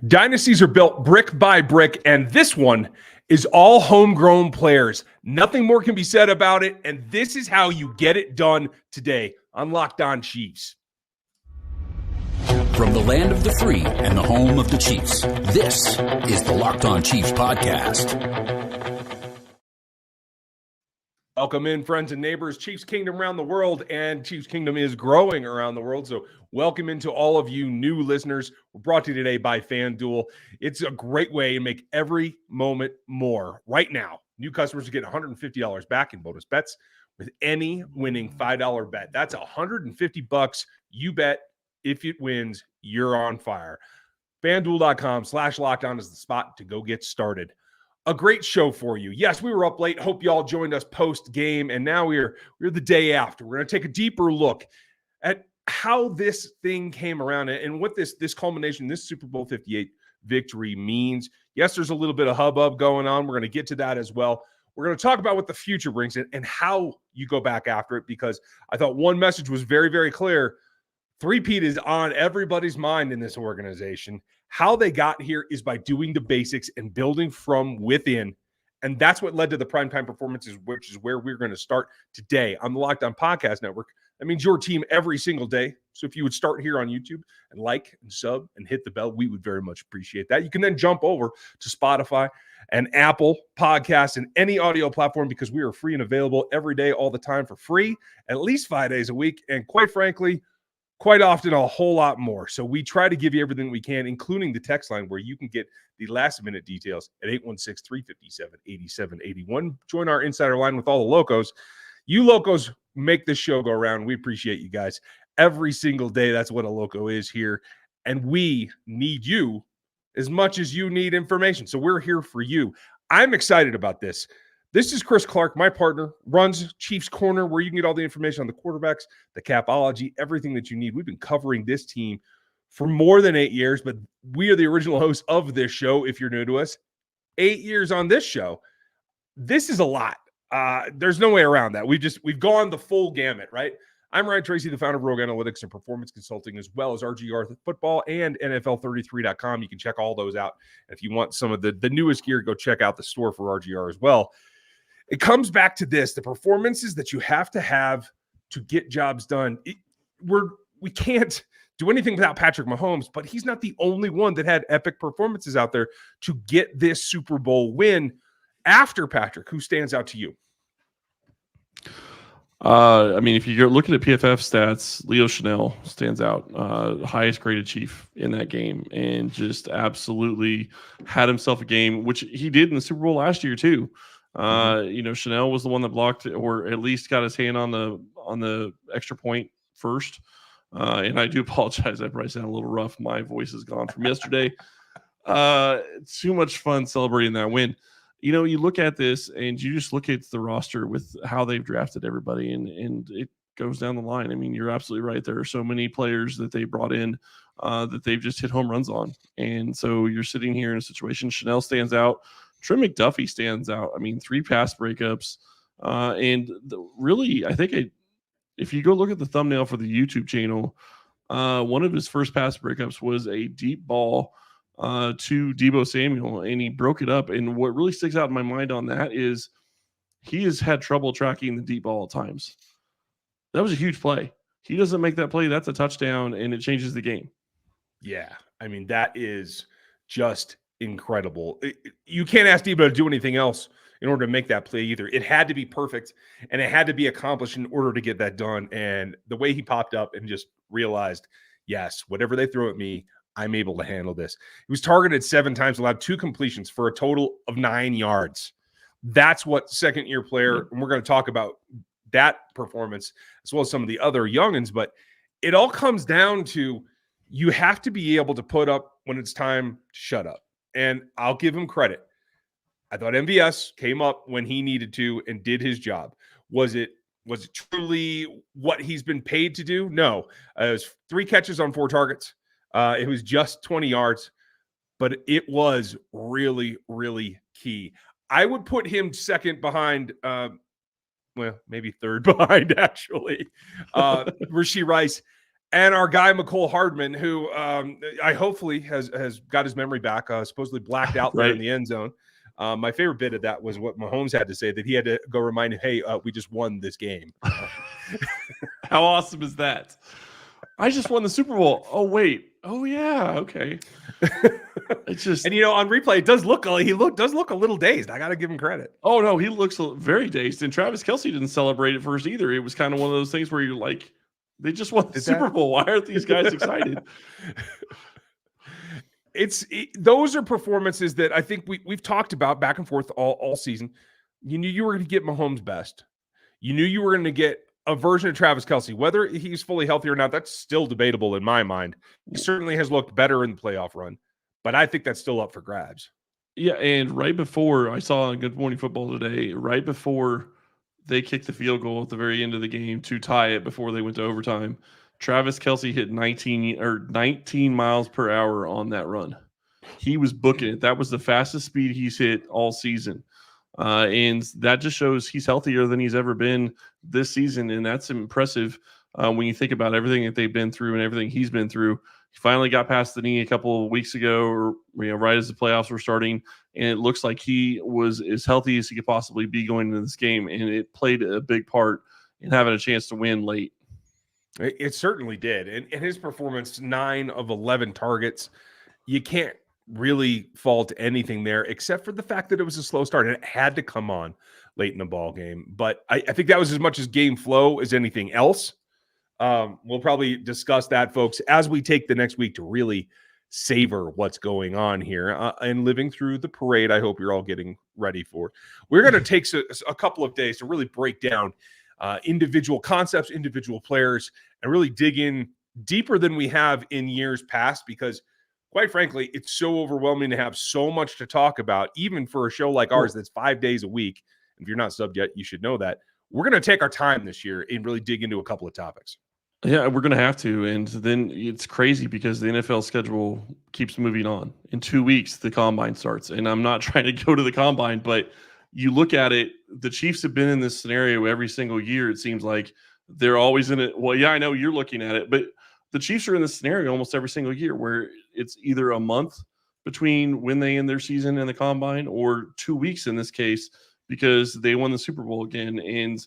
Dynasties are built brick by brick, and this one is all homegrown players. Nothing more can be said about it, and this is how you get it done today on Locked On Chiefs. From the land of the free and the home of the Chiefs, this is the Locked On Chiefs podcast. Welcome in, friends and neighbors. Chiefs Kingdom around the world, and Chiefs Kingdom is growing around the world. So welcome into all of you new listeners. We're brought to you today by FanDuel. It's a great way to make every moment more. Right now, new customers are getting $150 back in bonus bets with any winning $5 bet. That's $150 you bet. If it wins, you're on fire. FanDuel.com/lockedon is the spot to go get started. A great show for you. Yes, we were up late. Hope you all joined us post-game, and now we're the day after. We're going to take a deeper look at how this thing came around and what this culmination, this Super Bowl 58 victory means. Yes, there's a little bit of hubbub going on. We're going to get to that as well. We're going to talk about what the future brings and how you go back after it, because I thought one message was very, very clear. Three-peat is on everybody's mind in this organization. How they got here is by doing the basics and building from within. And that's what led to the primetime performances, which is where we're going to start today on the Locked On Podcast Network. That means your team every single day. So if you would start here on YouTube and like and sub and hit the bell, we would very much appreciate that. You can then jump over to Spotify and Apple Podcasts and any audio platform, because we are free and available every day, all the time, for free, at least 5 days a week. And quite frankly, quite often a whole lot more. So we try to give you everything we can, including the text line where you can get the last minute details at 816-357-8781. Join our insider line with all the locos. You locos make this show go around. We appreciate you guys every single day. That's what a loco is here. And we need you as much as you need information. So we're here for you. I'm excited about this. This is Chris Clark, my partner, runs Chiefs Corner, where you can get all the information on the quarterbacks, the capology, everything that you need. We've been covering this team for more than 8 years, but we are the original hosts of this show, if you're new to us. 8 years on this show. This is a lot. There's no way around that. We've gone the full gamut, right? I'm Ryan Tracy, the founder of Rogue Analytics and Performance Consulting, as well as RGR Football and NFL33.com. You can check all those out. If you want some of the newest gear, go check out the store for RGR as well. It comes back to this, the performances that you have to get jobs done. We can't do anything without Patrick Mahomes, but he's not the only one that had epic performances out there to get this Super Bowl win. After Patrick, who stands out to you? If you're looking at PFF stats, Leo Chanel stands out, highest graded Chief in that game, and just absolutely had himself a game, which he did in the Super Bowl last year too. Chanel was the one that blocked, or at least got his hand on the extra point first. And I do apologize. I probably sound a little rough. My voice is gone from yesterday. Too much fun celebrating that win. You look at this and you just look at the roster with how they've drafted everybody, and it goes down the line. I mean, you're absolutely right. There are so many players that they brought in that they've just hit home runs on. And so you're sitting here in a situation. Chanel stands out. Trent McDuffie stands out. 3 pass breakups. Really, I think if you go look at the thumbnail for the YouTube channel, one of his first pass breakups was a deep ball to Deebo Samuel, and he broke it up. And what really sticks out in my mind on that is he has had trouble tracking the deep ball at times. That was a huge play. He doesn't make that play, that's a touchdown, and it changes the game. Yeah, that is just incredible. You can't ask Deebo to do anything else in order to make that play either. It had to be perfect, and it had to be accomplished in order to get that done. And the way he popped up and just realized, yes, whatever they throw at me, I'm able to handle this. He was targeted 7 times, allowed 2 completions for a total of 9 yards. That's what second-year player, and we're going to talk about that performance as well as some of the other youngins, but it all comes down to you have to be able to put up when it's time to shut up. And I'll give him credit. I thought MVS came up when he needed to and did his job. Was it truly what he's been paid to do? No. It was 3 catches on 4 targets. It was just 20 yards, but it was really, really key. I would put him second behind, maybe third behind, actually, Rashee Rice. And our guy, McCole Hardman, who I hopefully has got his memory back, supposedly blacked out there in the end zone. My favorite bit of that was what Mahomes had to say, that he had to go remind him, hey, we just won this game. How awesome is that? I just won the Super Bowl. Oh, wait. Oh, yeah. Okay. It's just, and on replay, it does look a little dazed. I got to give him credit. Oh, no, he looks very dazed. And Travis Kelce didn't celebrate at first either. It was kind of one of those things where you're like, they just won the Super Bowl. Why aren't these guys excited? Those are performances that I think we've talked about back and forth all season. You knew you were going to get Mahomes' best. You knew you were going to get a version of Travis Kelce. Whether he's fully healthy or not, that's still debatable in my mind. He certainly has looked better in the playoff run, but I think that's still up for grabs. Yeah, and right before, I saw on Good Morning Football today, right before they kicked the field goal at the very end of the game to tie it before they went to overtime, Travis Kelce hit 19 miles per hour on that run. He was booking it. That was the fastest speed he's hit all season. And that just shows he's healthier than he's ever been this season. And that's impressive when you think about everything that they've been through and everything he's been through. He finally got past the knee a couple of weeks ago, or right as the playoffs were starting, and it looks like he was as healthy as he could possibly be going into this game, and it played a big part in having a chance to win late. It certainly did, and his performance, 9 of 11 targets, you can't really fault anything there, except for the fact that it was a slow start, and it had to come on late in the ball game. But I think that was as much as game flow as anything else. We'll probably discuss that, folks, as we take the next week to really savor what's going on here and living through the parade. I hope you're all getting ready for. We're going to take a couple of days to really break down individual concepts, individual players, and really dig in deeper than we have in years past, because quite frankly, it's so overwhelming to have so much to talk about, even for a show like ours that's 5 days a week. If you're not subbed yet, you should know that. We're going to take our time this year and really dig into a couple of topics. Yeah, we're going to have to. And then it's crazy because the NFL schedule keeps moving on. In 2 weeks, the combine starts. And I'm not trying to go to the combine, but you look at it, the Chiefs have been in this scenario every single year. It seems like they're always in it. Well, yeah, I know you're looking at it, but the Chiefs are in this scenario almost every single year where it's either a month between when they end their season and the combine, or 2 weeks in this case, because they won the Super Bowl again. And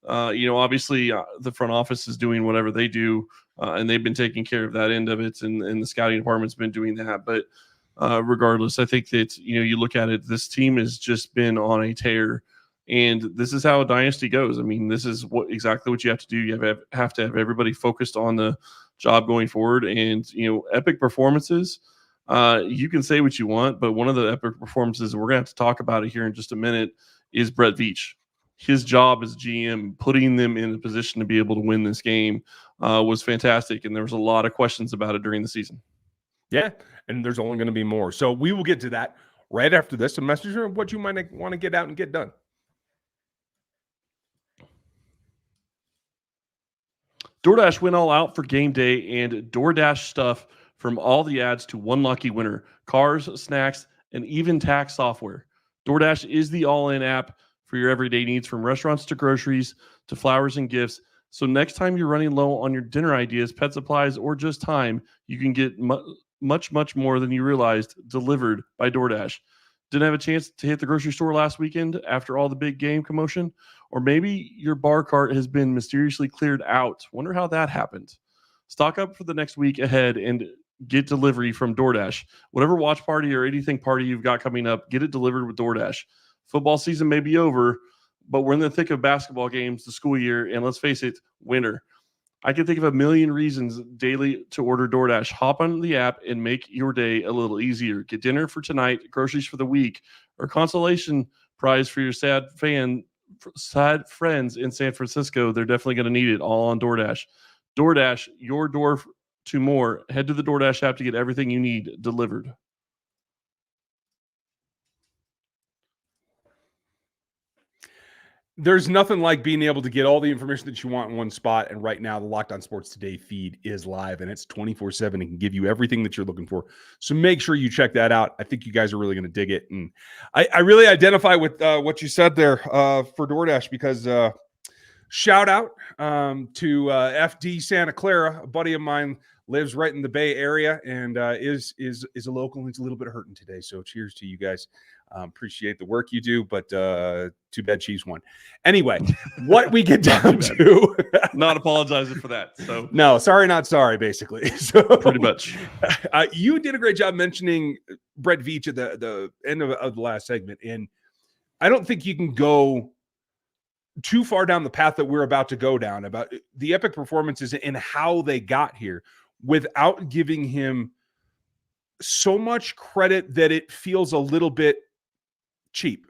obviously the front office is doing whatever they do, and they've been taking care of that end of it, and the scouting department's been doing that. But regardless, I think that, you look at it, this team has just been on a tear, and this is how a dynasty goes. I mean, this is exactly what you have to do. You have to have everybody focused on the job going forward, and, epic performances. You can say what you want, but one of the epic performances, and we're going to have to talk about it here in just a minute, is Brett Veach. His job as GM, putting them in a position to be able to win this game, was fantastic. And there was a lot of questions about it during the season. Yeah, and there's only going to be more. So we will get to that right after this. A message of what you might want to get out and get done. DoorDash went all out for game day, and DoorDash stuff from all the ads to one lucky winner. Cars, snacks, and even tax software. DoorDash is the all-in app for your everyday needs, from restaurants to groceries to flowers and gifts. So next time you're running low on your dinner ideas, pet supplies, or just time, you can get much, much more than you realized delivered by DoorDash. Didn't have a chance to hit the grocery store last weekend after all the big game commotion? Or maybe your bar cart has been mysteriously cleared out. Wonder how that happened. Stock up for the next week ahead and get delivery from DoorDash. Whatever watch party or anything party you've got coming up, get it delivered with DoorDash. Football season may be over, but we're in the thick of basketball games, the school year, and let's face it, winter. I can think of a million reasons daily to order DoorDash. Hop on the app and make your day a little easier. Get dinner for tonight, groceries for the week, or consolation prize for your sad friends in San Francisco. They're definitely going to need it, all on DoorDash. DoorDash, your door to more. Head to the DoorDash app to get everything you need delivered. There's nothing like being able to get all the information that you want in one spot. And right now, the Locked On Sports Today feed is live, and it's 24/7. It can give you everything that you're looking for. So make sure you check that out. I think you guys are really going to dig it. And I really identify with what you said there for DoorDash, because Shout out to FD Santa Clara. A buddy of mine lives right in the Bay Area and is a local. He's a little bit hurting today, so cheers to you guys. Appreciate the work you do, but too bad Chiefs won. Anyway, what we get down to, not apologizing for that. So no, sorry, not sorry. Basically, so pretty much. You did a great job mentioning Brett Veach at the end of the last segment, and I don't think you can go too far down the path that we're about to go down about the epic performances and how they got here without giving him so much credit that it feels a little bit cheap,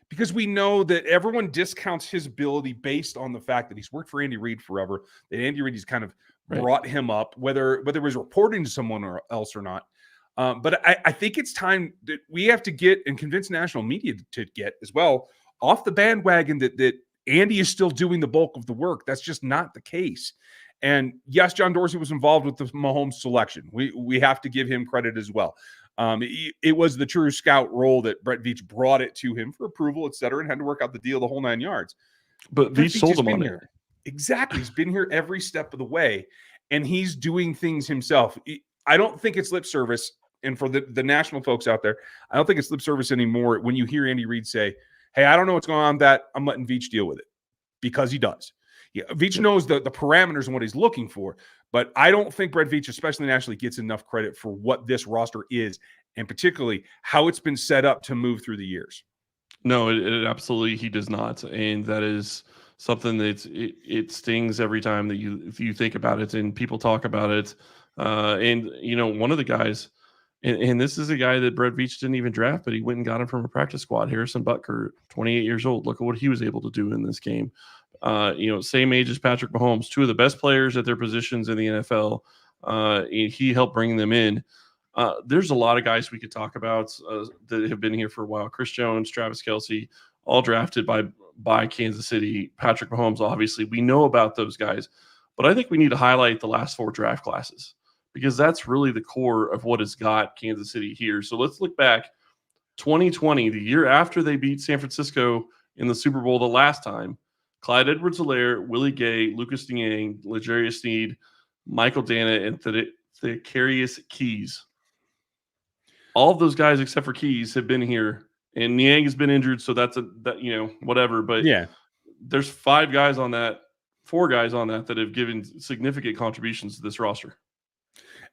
because we know that everyone discounts his ability based on the fact that he's worked for Andy Reid forever, that Andy Reid has kind of brought him up, whether it was reporting to someone else or not. But I think it's time that we have to get and convince national media to get as well off the bandwagon that Andy is still doing the bulk of the work. That's just not the case. And yes, John Dorsey was involved with the Mahomes selection. We have to give him credit as well. It was the true scout role that Brett Veach brought it to him for approval, et cetera, and had to work out the deal the whole 9 yards. But Veach sold him on it. Exactly. He's been here every step of the way, and he's doing things himself. I don't think it's lip service. And for the national folks out there, I don't think it's lip service anymore when you hear Andy Reid say, hey, I don't know what's going on with that. I'm letting Veach deal with it, because he does. Yeah, Veach knows the parameters and what he's looking for, but I don't think Brett Veach, especially nationally, gets enough credit for what this roster is, and particularly how it's been set up to move through the years. No, it absolutely he does not, and that is something that it stings every time that you think about it and people talk about it. And one of the guys, and this is a guy that Brett Veach didn't even draft, but he went and got him from a practice squad. Harrison Butker, 28 years old. Look at what he was able to do in this game. Same age as Patrick Mahomes, two of the best players at their positions in the NFL. He helped bring them in. There's a lot of guys we could talk about that have been here for a while. Chris Jones, Travis Kelce, all drafted by Kansas City. Patrick Mahomes, obviously. We know about those guys. But I think we need to highlight the last 4 draft classes, because that's really the core of what has got Kansas City here. So let's look back. 2020, the year after they beat San Francisco in the Super Bowl the last time, Clyde Edwards-Helaire, Willie Gay, Lucas Niang, L'Jarius Sneed, Michael Dana, and Thaddeus Keys. All of those guys except for Keys have been here, and Niang has been injured, so that's whatever. But yeah, there's 4 guys on that that have given significant contributions to this roster.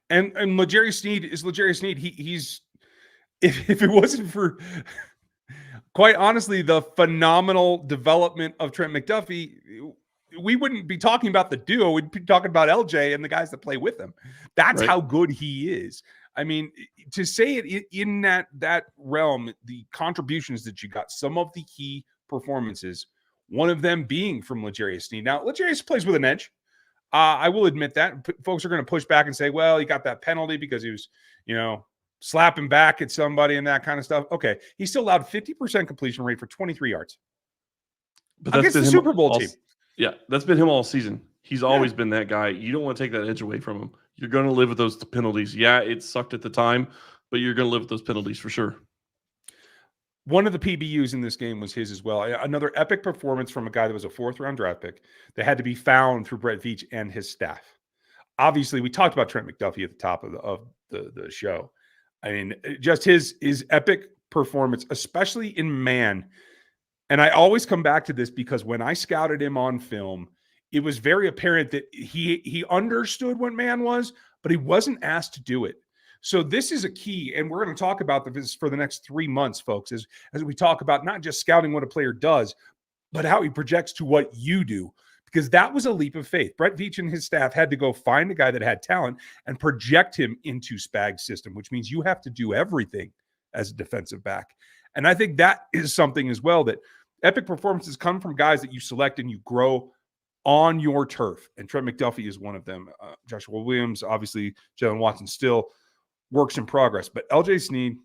And L'Jarius Sneed is L'Jarius Sneed. He's if it wasn't for, quite honestly, the phenomenal development of Trent McDuffie, we wouldn't be talking about the duo. We'd be talking about LJ and the guys that play with him. That's how good he is. I mean, to say it in that realm, the contributions that you got, some of the key performances, one of them being from L'Jarius Sneed. Now, L'Jarius plays with an edge. I will admit that. Folks are going to push back and say, well, he got that penalty because he was, slapping back at somebody and that kind of stuff. Okay. He still allowed 50% completion rate for 23 yards. But that's against the Super Bowl team. Yeah, that's been him all season. He's always been that guy. You don't want to take that edge away from him. You're going to live with those penalties. Yeah, it sucked at the time, but you're going to live with those penalties for sure. One of the PBUs in this game was his as well. Another epic performance from a guy that was a 4th-round draft pick that had to be found through Brett Veach and his staff. Obviously, we talked about Trent McDuffie at the top of the show. I mean, just his epic performance, especially in man. And I always come back to this because when I scouted him on film, it was very apparent that he understood what man was, but he wasn't asked to do it. So this is a key, and we're going to talk about this for the next 3 months, folks, as we talk about not just scouting what a player does, but how he projects to what you do, because that was a leap of faith. Brett Veach and his staff had to go find a guy that had talent and project him into Spag's system, which means you have to do everything as a defensive back. And I think that is something as well, that epic performances come from guys that you select and you grow on your turf. And Trent McDuffie is one of them. Joshua Williams, obviously, Jalen Watson still works in progress. But LJ Sneed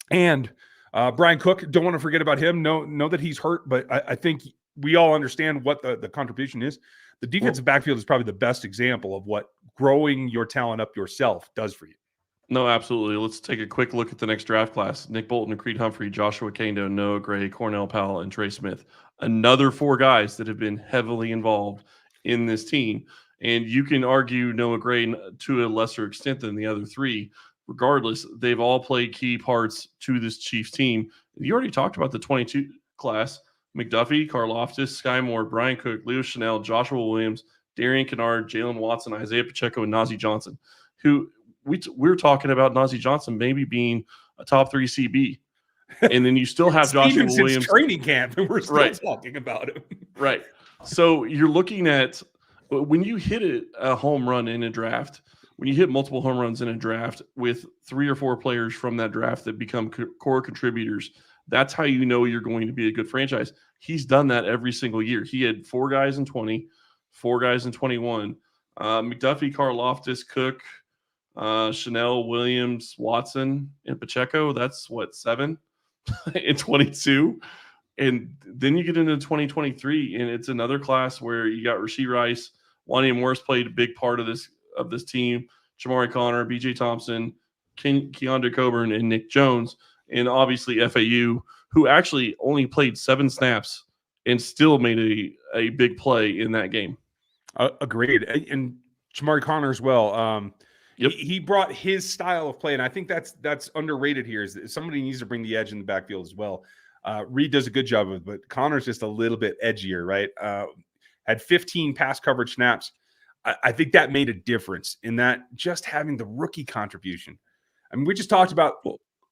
and Brian Cook, don't want to forget about him. Know that he's hurt, but I think we all understand what the contribution is. The defensive backfield is probably the best example of what growing your talent up yourself does for you. No, absolutely. Let's take a quick look at the next draft class. Nick Bolton and Creed Humphrey, Joshua Kando, Noah Gray, Cornell Powell, and Trey Smith. Another 4 guys that have been heavily involved in this team. And you can argue Noah Gray to a lesser extent than the other 3. Regardless, they've all played key parts to this Chiefs team. You already talked about the 22 class. McDuffie, Karlaftis, Sky Moore, Brian Cook, Leo Chanel, Joshua Williams, Darian Kennard, Jalen Watson, Isaiah Pacheco, and Najee Johnson, who we're talking about Najee Johnson maybe being a top 3 CB. And then you still have Joshua Williams training camp, and we're still talking about him. Right. So you're looking at when you hit a home run in a draft, when you hit multiple home runs in a draft with 3 or 4 players from that draft that become core contributors, that's how you know you're going to be a good franchise. He's done that every single year. He had 4 guys in 20, 4 guys in 21. McDuffie, Karlaftis, Cook, Chanel, Williams, Watson, and Pacheco. That's what, 7 in 22. And then you get into 2023, and it's another class where you got Rashee Rice, Wanya Morris played a big part of this team, Jamari Connor, B.J. Thompson, Keondre Coburn, and Nick Jones, and obviously FAU, who actually only played 7 snaps and still made a big play in that game. Agreed. And Jamari Connor as well. Yep. He brought his style of play, and I think that's underrated here. Is that somebody needs to bring the edge in the backfield as well. Reed does a good job of it, but Connor's just a little bit edgier, right? Had 15 pass coverage snaps. I think that made a difference in that just having the rookie contribution. I mean, we just talked about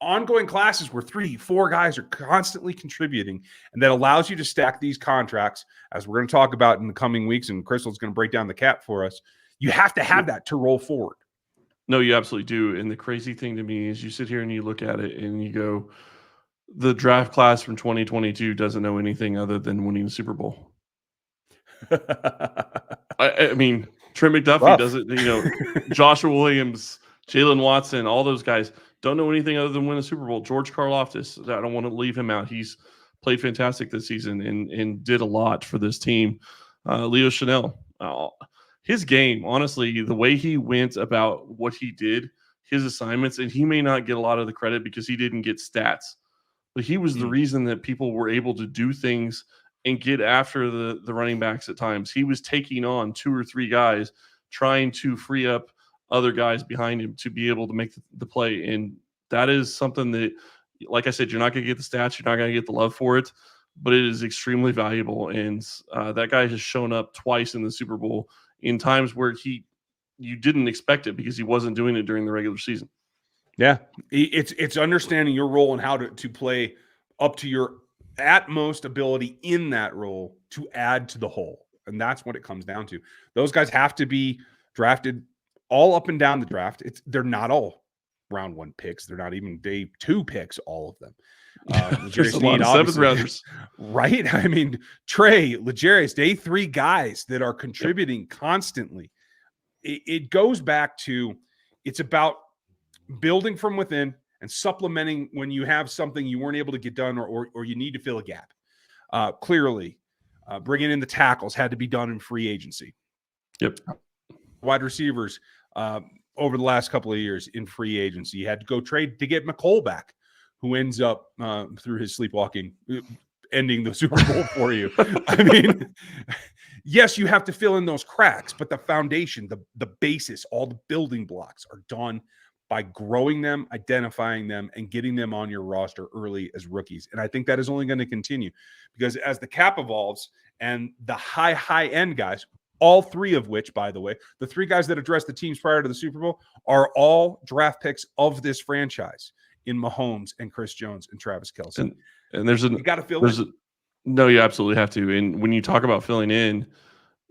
ongoing classes where 3, 4 guys are constantly contributing, and that allows you to stack these contracts, as we're going to talk about in the coming weeks, and Crystal's going to break down the cap for us. You have to have that to roll forward. No, you absolutely do. And the crazy thing to me is you sit here and you look at it and you go, the draft class from 2022 doesn't know anything other than winning the Super Bowl. I mean, Trent McDuffie doesn't, Joshua Williams, Jalen Watson, all those guys don't know anything other than win a Super Bowl. George Karlaftis, I don't want to leave him out. He's played fantastic this season and did a lot for this team. Leo Chanel, his game, honestly, the way he went about what he did, his assignments, and he may not get a lot of the credit because he didn't get stats, but he was the reason that people were able to do things and get after the running backs at times. He was taking on 2 or 3 guys, trying to free up other guys behind him to be able to make the play. And that is something that, like I said, you're not going to get the stats, you're not going to get the love for it, but it is extremely valuable. And that guy has shown up twice in the Super Bowl in times where you didn't expect it because he wasn't doing it during the regular season. Yeah, it's understanding your role and how to play up to your utmost ability in that role to add to the whole. And that's what it comes down to. Those guys have to be drafted all up and down the draft. They're not all round 1 picks. They're not even day 2 picks, all of them. There's a lot of 7th rounders. Right? I mean, Trey, L'Jarius, day 3 guys that are contributing constantly. It goes back to, it's about building from within and supplementing when you have something you weren't able to get done or you need to fill a gap. Clearly, bringing in the tackles had to be done in free agency. Yep. Wide receivers over the last couple of years in free agency. You had to go trade to get McCole back, who ends up through his sleepwalking ending the Super Bowl for you. I mean, yes, you have to fill in those cracks, but the foundation, the basis, all the building blocks are done by growing them, identifying them, and getting them on your roster early as rookies. And I think that is only going to continue because as the cap evolves and the high-end guys, all 3 of which, by the way, the 3 guys that addressed the teams prior to the Super Bowl are all draft picks of this franchise in Mahomes and Chris Jones and Travis Kelce. And you got to fill in. No, you absolutely have to. And when you talk about filling in,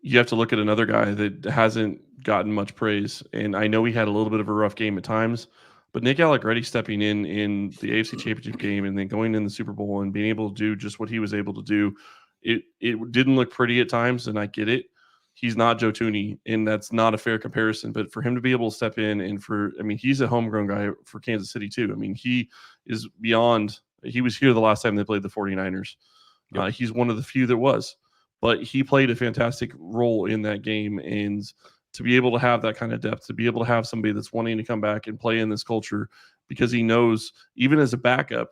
you have to look at another guy that hasn't gotten much praise. And I know he had a little bit of a rough game at times, but Nick Allegretti stepping in the AFC Championship game and then going in the Super Bowl and being able to do just what he was able to do, it didn't look pretty at times, and I get it. He's not Joe Thuney, and that's not a fair comparison. But for him to be able to step in he's a homegrown guy for Kansas City too. I mean, he is beyond. He was here the last time they played the 49ers. Yep. He's one of the few that was. But he played a fantastic role in that game, and to be able to have that kind of depth, to be able to have somebody that's wanting to come back and play in this culture because he knows, even as a backup,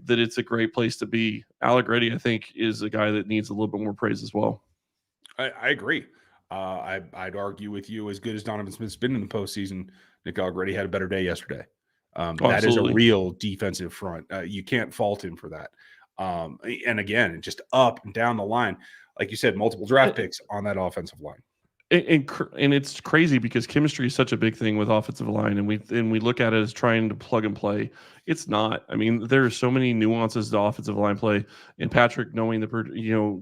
that it's a great place to be. Allegretti, I think, is a guy that needs a little bit more praise as well. I agree. I'd argue with you, as good as Donovan Smith's been in the postseason, Nick Allegretti had a better day yesterday. That is a real defensive front. You can't fault him for that. And again, just up and down the line, like you said, multiple draft picks on that offensive line. And it's crazy because chemistry is such a big thing with offensive line, and we look at it as trying to plug and play. It's not. I mean, there are so many nuances to offensive line play, and Patrick knowing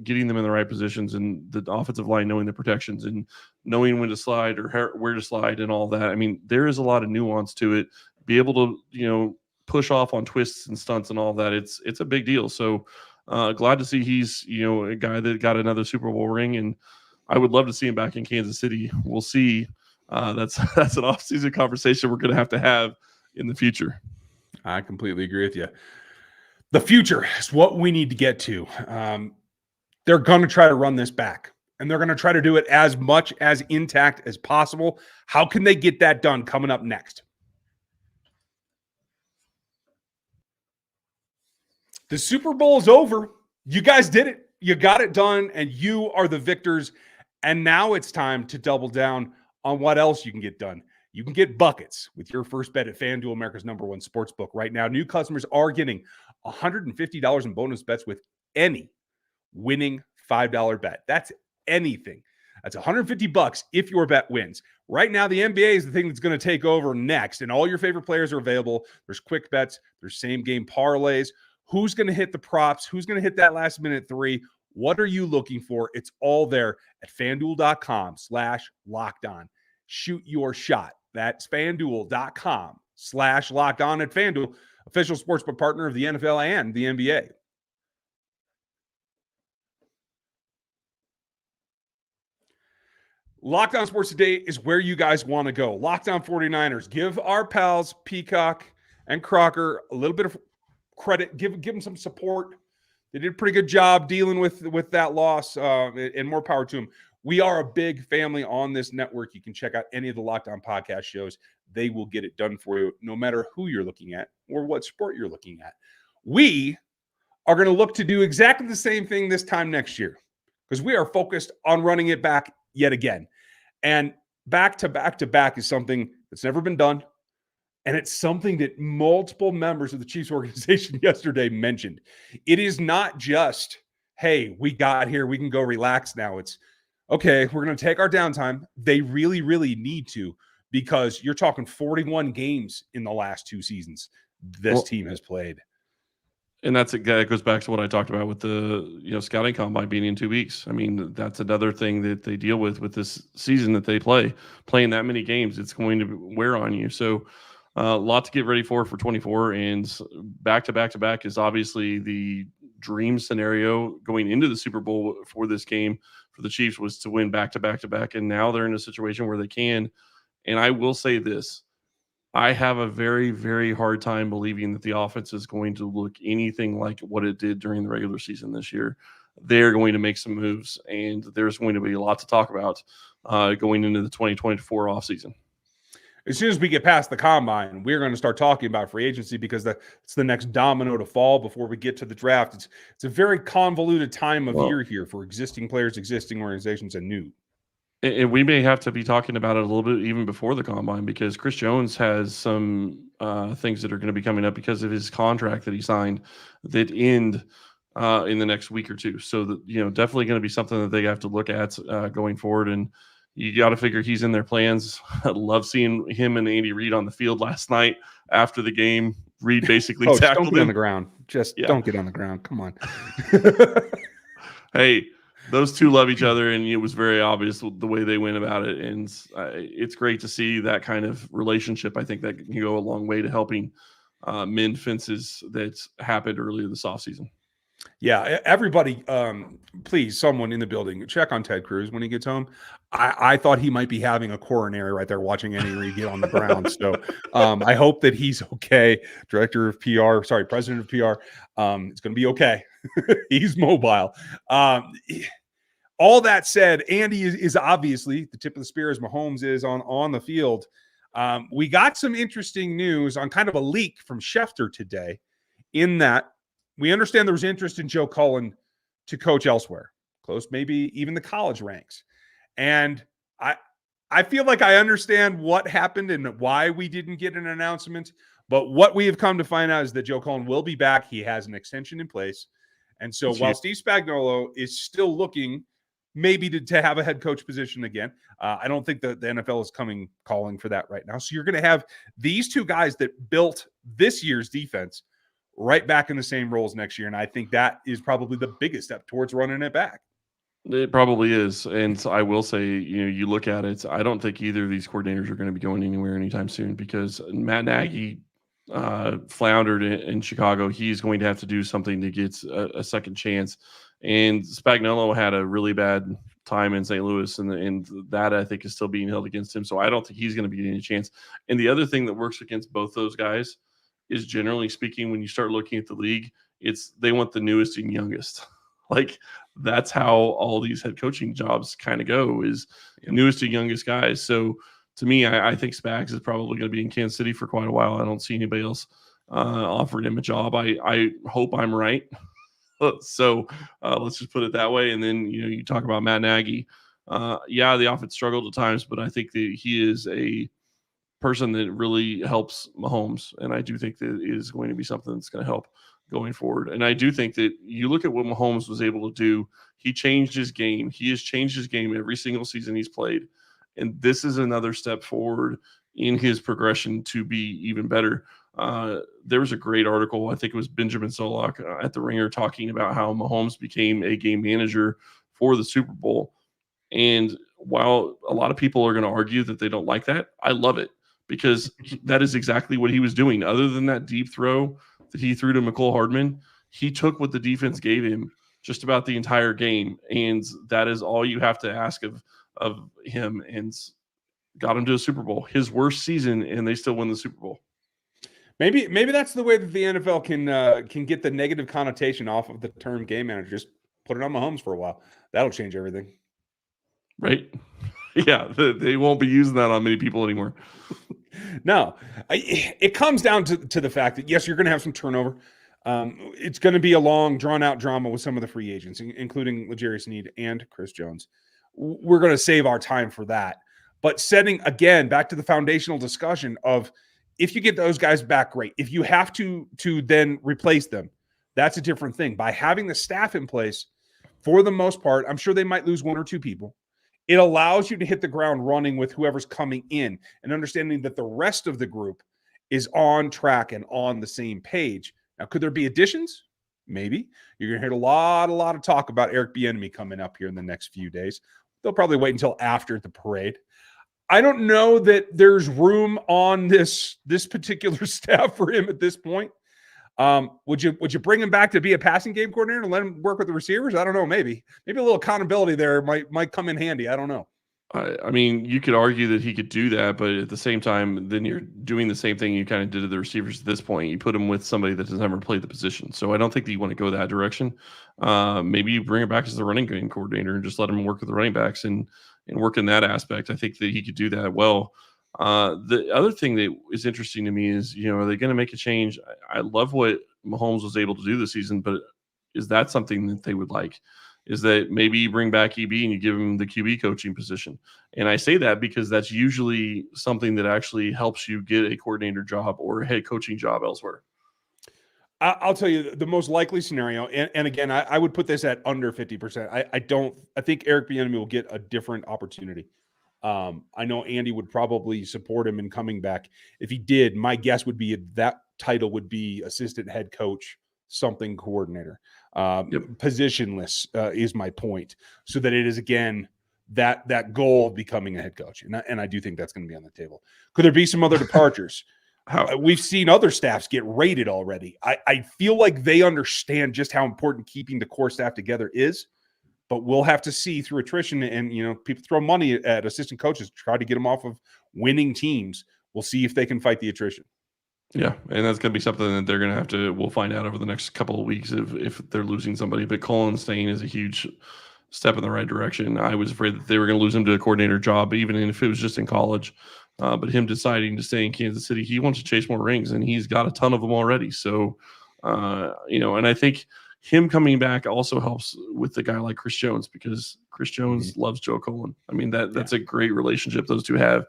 getting them in the right positions, and the offensive line knowing the protections and knowing when to slide or where to slide and all that. I mean, there is a lot of nuance to it. Be able to push off on twists and stunts and all that. It's a big deal. So glad to see he's a guy that got another Super Bowl ring, and I would love to see him back in Kansas City. We'll see. That's an offseason conversation we're going to have in the future. I completely agree with you. The future is what we need to get to. They're going to try to run this back, and they're going to try to do it as much as intact as possible. How can they get that done coming up next? The Super Bowl is over. You guys did it. You got it done, and you are the victors. And now it's time to double down on what else you can get done. You can get buckets with your first bet at FanDuel, America's #1 sportsbook. Right now, new customers are getting $150 in bonus bets with any winning $5 bet. That's anything. That's $150 if your bet wins. Right now, the NBA is the thing that's going to take over next, and all your favorite players are available. There's quick bets. There's same-game parlays. Who's going to hit the props? Who's going to hit that last-minute three? What are you looking for? It's all there at FanDuel.com/lockedon. Shoot your shot. That's FanDuel.com/lockedon at FanDuel, official sportsbook partner of the NFL and the NBA. Locked On Sports Today is where you guys want to go. Locked On 49ers. Give our pals Peacock and Crocker a little bit of credit. Give them some support. They did a pretty good job dealing with that loss, and more power to them. We are a big family on this network. You can check out any of the Locked On podcast shows. They will get it done for you, no matter who you're looking at or what sport you're looking at. We are going to look to do exactly the same thing this time next year, because we are focused on running it back yet again. And back to back to back is something that's never been done. And it's something that multiple members of the Chiefs organization yesterday mentioned. It is not just, hey, we got here, we can go relax now. It's, okay, we're going to take our downtime. They really, really need to, because you're talking 41 games in the last 2 seasons this team has played. And that goes back to what I talked about with the scouting combine being in 2 weeks. I mean, that's another thing that they deal with this season that they playing that many games. It's going to wear on you. So a lot to get ready for 24, and back to back is obviously the dream scenario going into the Super Bowl for this game for the Chiefs, was to win back to back. And now they're in a situation where they can. And I will say this, I have a very, very hard time believing that the offense is going to look anything like what it did during the regular season this year. They're going to make some moves, and there's going to be a lot to talk about going into the 2024 offseason. As soon as we get past the combine, we're going to start talking about free agency, because it's the next domino to fall before we get to the draft. It's a very convoluted time of year here for existing players, existing organizations, and new. And we may have to be talking about it a little bit even before the combine, because Chris Jones has some things that are going to be coming up because of his contract that he signed that end in the next week or two. So that, definitely going to be something that they have to look at going forward. And you got to figure he's in their plans. I love seeing him and Andy Reid on the field last night after the game. Reid basically tackled don't get him on the ground. Don't get on the ground. Come on. Hey, those two love each other, and it was very obvious the way they went about it. And it's great to see that kind of relationship. I think that can go a long way to helping mend fences that happened earlier this offseason. Yeah, everybody, please, someone in the building, check on Ted Cruz when he gets home. I thought he might be having a coronary right there watching Andy Reid get on the ground. So I hope that he's okay. President of PR, it's going to be okay. He's mobile. all that said, Andy is obviously the tip of the spear as Mahomes is on the field. We got some interesting news on kind of a leak from Schefter today, in that we understand there was interest in Joe Cullen to coach elsewhere, close maybe even the college ranks. And I feel like I understand what happened and why we didn't get an announcement. But what we have come to find out is that Joe Cullen will be back. He has an extension in place. And so while Steve Spagnuolo is still looking maybe to have a head coach position again, I don't think the NFL is calling for that right now. So you're going to have these two guys that built this year's defense right back in the same roles next year. And I think that is probably the biggest step towards running it back. It probably is. And I will say, you look at it, I don't think either of these coordinators are going to be going anywhere anytime soon, because Matt Nagy floundered in Chicago. He's going to have to do something to get a second chance. And Spagnuolo had a really bad time in St. Louis, and that I think is still being held against him. So I don't think he's going to be getting a chance. And the other thing that works against both those guys is, generally speaking, when you start looking at the league, they want the newest and youngest. Like, that's how all these head coaching jobs kind of go, is newest and youngest guys. So to me, I think Spags is probably going to be in Kansas City for quite a while. I don't see anybody else offering him a job. I hope I'm right. So let's just put it that way. And then, you talk about Matt Nagy. The offense struggled at times, but I think that he is a person that really helps Mahomes. And I do think that it is going to be something that's going to help going forward. And I do think that you look at what Mahomes was able to do. He changed his game. He has changed his game every single season he's played. And this is another step forward in his progression to be even better. There was a great article, I think it was Benjamin Solak at The Ringer, talking about how Mahomes became a game manager for the Super Bowl. And while a lot of people are going to argue that they don't like that, I love it, because that is exactly what he was doing. Other than that deep throw that he threw to McCole Hardman, he took what the defense gave him just about the entire game. And that is all you have to ask of him, and got him to a Super Bowl, his worst season, and they still win the Super Bowl. Maybe that's the way that the NFL can get the negative connotation off of the term game manager. Just put it on Mahomes for a while. That'll change everything. Right? Yeah, they won't be using that on many people anymore. No, it comes down to the fact that, yes, you're going to have some turnover. It's going to be a long, drawn-out drama with some of the free agents, including L'Jarius Sneed and Chris Jones. We're going to save our time for that. But setting, again, back to the foundational discussion of, if you get those guys back, great. If you have to then replace them, that's a different thing. By having the staff in place, for the most part, I'm sure they might lose one or two people. It allows you to hit the ground running with whoever's coming in, and understanding that the rest of the group is on track and on the same page. Now, could there be additions? Maybe. You're going to hear a lot of talk about Eric Bieniemy coming up here in the next few days. They'll probably wait until after the parade. I don't know that there's room on this particular staff for him at this point. Would you bring him back to be a passing game coordinator and let him work with the receivers? I don't know. Maybe a little accountability there might come in handy. I don't know. I mean, you could argue that he could do that, but at the same time, then you're doing the same thing you kind of did to the receivers at this point. You put him with somebody that has never played the position. So I don't think that you want to go that direction. Maybe you bring him back as the running game coordinator and just let him work with the running backs and work in that aspect. I think that he could do that well. The other thing that is interesting to me is, are they going to make a change? I love what Mahomes was able to do this season, but is that something that they would like? Is that maybe you bring back EB and you give him the QB coaching position? And I say that because that's usually something that actually helps you get a coordinator job or a head coaching job elsewhere. I'll tell you the most likely scenario, and again, I would put this at under 50%. I think Eric Bieniemy will get a different opportunity. I know Andy would probably support him in coming back. If he did, my guess would be that title would be assistant head coach, something coordinator. Positionless is my point, so that it is, again, that goal of becoming a head coach. And I do think that's going to be on the table. Could there be some other departures? We've seen other staffs get raided already. I feel like they understand just how important keeping the core staff together is, but we'll have to see through attrition, and people throw money at assistant coaches to try to get them off of winning teams. We'll see if they can fight the attrition. Yeah, and that's going to be something that they're going to we'll find out over the next couple of weeks if they're losing somebody. But Cullen staying is a huge step in the right direction. I was afraid that they were going to lose him to a coordinator job, even if it was just in college. But him deciding to stay in Kansas City, he wants to chase more rings, and he's got a ton of them already. So, and I think him coming back also helps with a guy like Chris Jones, because Chris Jones loves Joe Cullen. I mean, that's a great relationship those two have.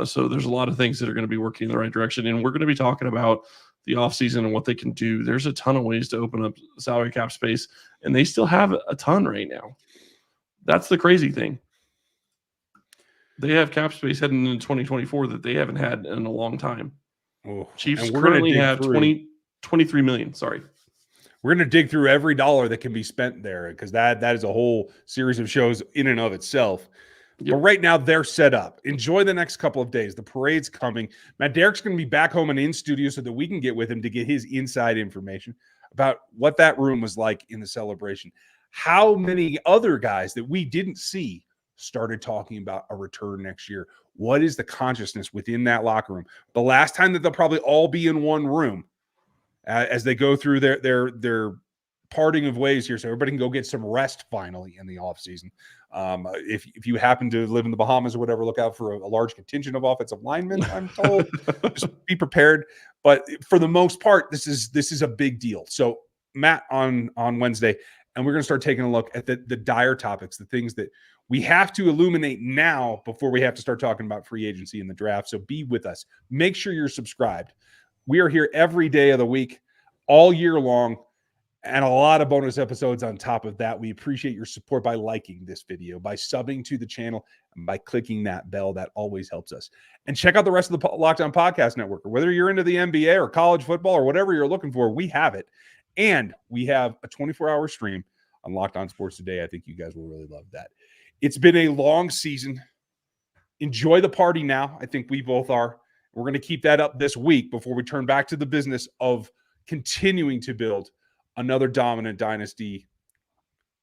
So there's a lot of things that are going to be working in the right direction. And we're going to be talking about the offseason and what they can do. There's a ton of ways to open up salary cap space, and they still have a ton right now. That's the crazy thing. They have cap space heading into 2024 that they haven't had in a long time. Chiefs currently have 23 million. Sorry. We're going to dig through every dollar that can be spent there, because that is a whole series of shows in and of itself. Yep. But right now, they're set up. Enjoy the next couple of days. The parade's coming. Matt Derrick's going to be back home and in studio so that we can get with him to get his inside information about what that room was like in the celebration. How many other guys that we didn't see started talking about a return next year? What is the consciousness within that locker room? The last time that they'll probably all be in one room as they go through their parting of ways here, so everybody can go get some rest finally in the offseason. If you happen to live in the Bahamas or whatever, look out for a large contingent of offensive linemen, I'm told. Just be prepared. But for the most part, this is a big deal. So Matt on Wednesday, and we're going to start taking a look at the dire topics, the things that we have to illuminate now before we have to start talking about free agency and the draft. So be with us. Make sure you're subscribed. We are here every day of the week, all year long, and a lot of bonus episodes on top of that. We appreciate your support by liking this video, by subbing to the channel, and by clicking that bell. That always helps us. And check out the rest of the Locked On Podcast Network. Whether you're into the NBA or college football or whatever you're looking for, we have it. And we have a 24-hour stream on Locked On Sports Today. I think you guys will really love that. It's been a long season. Enjoy the party now. I think we both are. We're going to keep that up this week before we turn back to the business of continuing to build another dominant dynasty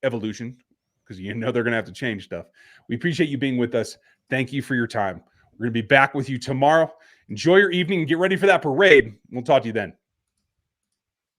evolution, because they're going to have to change stuff. We appreciate you being with us. Thank you for your time. We're going to be back with you tomorrow. Enjoy your evening and get ready for that parade. We'll talk to you then.